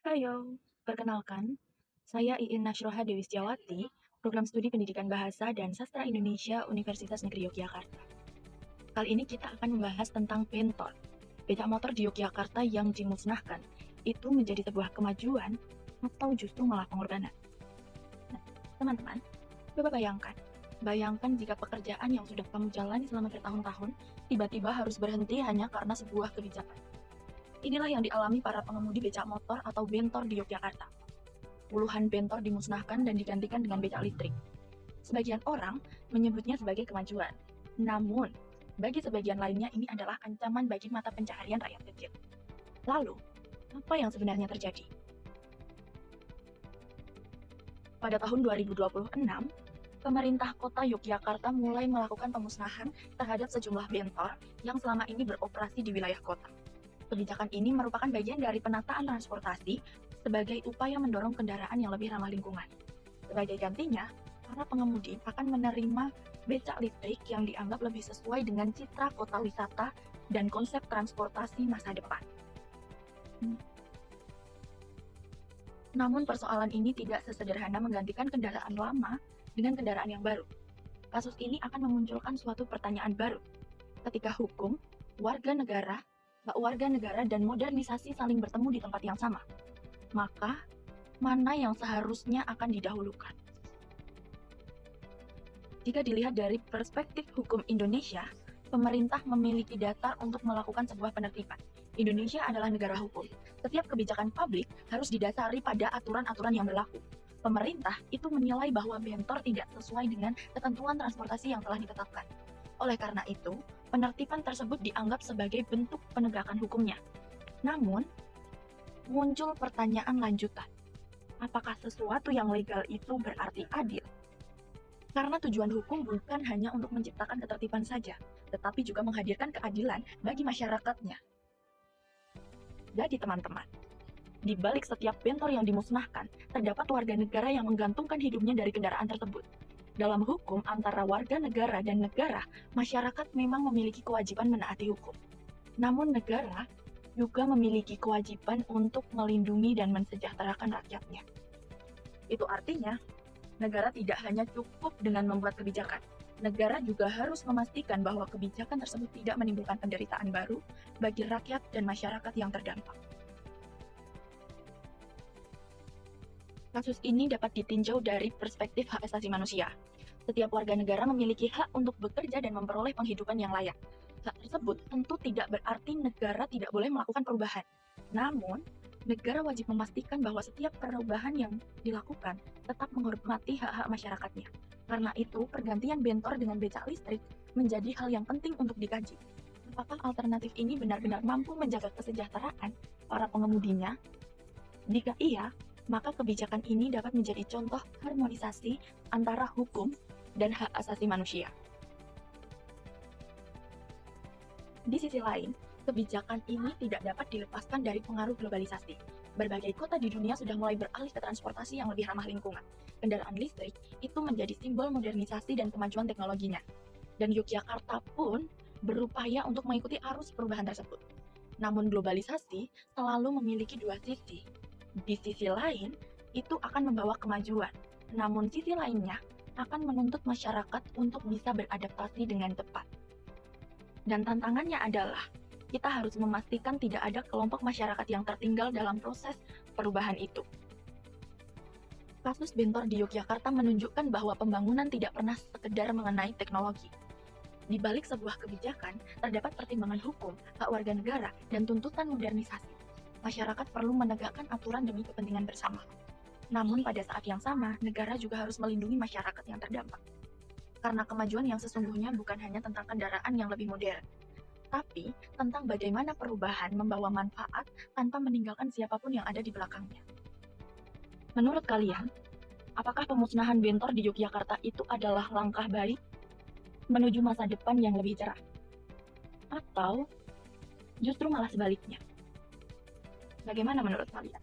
Hayo, perkenalkan, saya Iin Nasroha Dewi Setiawati, Program Studi Pendidikan Bahasa dan Sastra Indonesia Universitas Negeri Yogyakarta. Kali ini kita akan membahas tentang bentor, becak motor di Yogyakarta yang dimusnahkan. Itu menjadi sebuah kemajuan atau justru malah pengorbanan. Nah, teman-teman, coba bayangkan jika pekerjaan yang sudah kamu jalani selama bertahun-tahun tiba-tiba harus berhenti hanya karena sebuah kebijakan. Inilah yang dialami para pengemudi becak motor atau bentor di Yogyakarta. Puluhan bentor dimusnahkan dan digantikan dengan becak listrik. Sebagian orang menyebutnya sebagai kemajuan. Namun, bagi sebagian lainnya ini adalah ancaman bagi mata pencaharian rakyat kecil. Lalu, apa yang sebenarnya terjadi? Pada tahun 2026, pemerintah kota Yogyakarta mulai melakukan pemusnahan terhadap sejumlah bentor yang selama ini beroperasi di wilayah kota. Kebijakan ini merupakan bagian dari penataan transportasi sebagai upaya mendorong kendaraan yang lebih ramah lingkungan. Sebagai gantinya, para pengemudi akan menerima becak listrik yang dianggap lebih sesuai dengan citra kota wisata dan konsep transportasi masa depan. Namun persoalan ini tidak sesederhana menggantikan kendaraan lama dengan kendaraan yang baru. Kasus ini akan memunculkan suatu pertanyaan baru. Ketika hukum, warga negara, dan modernisasi saling bertemu di tempat yang sama, maka mana yang seharusnya akan didahulukan? Jika dilihat dari perspektif hukum Indonesia, pemerintah memiliki dasar untuk melakukan sebuah penertiban. Indonesia adalah negara hukum. Setiap kebijakan publik harus didasari pada aturan-aturan yang berlaku. Pemerintah itu menilai bahwa bentor tidak sesuai dengan ketentuan transportasi yang telah ditetapkan. Oleh karena itu, penertiban tersebut dianggap sebagai bentuk penegakan hukumnya. Namun, muncul pertanyaan lanjutan. Apakah sesuatu yang legal itu berarti adil? Karena tujuan hukum bukan hanya untuk menciptakan ketertiban saja, tetapi juga menghadirkan keadilan bagi masyarakatnya. Jadi teman-teman, di balik setiap bentor yang dimusnahkan, terdapat warga negara yang menggantungkan hidupnya dari kendaraan tersebut. Dalam hukum antara warga negara dan negara, masyarakat memang memiliki kewajiban menaati hukum. Namun negara juga memiliki kewajiban untuk melindungi dan mensejahterakan rakyatnya. Itu artinya, negara tidak hanya cukup dengan membuat kebijakan. Negara juga harus memastikan bahwa kebijakan tersebut tidak menimbulkan penderitaan baru bagi rakyat dan masyarakat yang terdampak. Kasus ini dapat ditinjau dari perspektif hak asasi manusia. Setiap warga negara memiliki hak untuk bekerja dan memperoleh penghidupan yang layak. Hak tersebut tentu tidak berarti negara tidak boleh melakukan perubahan. Namun, negara wajib memastikan bahwa setiap perubahan yang dilakukan tetap menghormati hak-hak masyarakatnya. Karena itu, pergantian bentor dengan becak listrik menjadi hal yang penting untuk dikaji. Apakah alternatif ini benar-benar mampu menjaga kesejahteraan para pengemudinya? Jika iya, maka kebijakan ini dapat menjadi contoh harmonisasi antara hukum dan hak asasi manusia. Di sisi lain, kebijakan ini tidak dapat dilepaskan dari pengaruh globalisasi. Berbagai kota di dunia sudah mulai beralih ke transportasi yang lebih ramah lingkungan. Kendaraan listrik itu menjadi simbol modernisasi dan kemajuan teknologinya. Dan Yogyakarta pun berupaya untuk mengikuti arus perubahan tersebut. Namun globalisasi selalu memiliki dua sisi. Di sisi lain, itu akan membawa kemajuan. Namun sisi lainnya akan menuntut masyarakat untuk bisa beradaptasi dengan tepat. Dan tantangannya adalah, kita harus memastikan tidak ada kelompok masyarakat yang tertinggal dalam proses perubahan itu. Kasus bentor di Yogyakarta menunjukkan bahwa pembangunan tidak pernah sekedar mengenai teknologi. Di balik sebuah kebijakan, terdapat pertimbangan hukum, hak warga negara, dan tuntutan modernisasi. Masyarakat perlu menegakkan aturan demi kepentingan bersama. Namun pada saat yang sama, negara juga harus melindungi masyarakat yang terdampak. Karena kemajuan yang sesungguhnya bukan hanya tentang kendaraan yang lebih modern, tapi tentang bagaimana perubahan membawa manfaat tanpa meninggalkan siapapun yang ada di belakangnya. Menurut kalian, apakah pemusnahan bentor di Yogyakarta itu adalah langkah baik menuju masa depan yang lebih cerah? Atau justru malah sebaliknya? Bagaimana menurut kalian?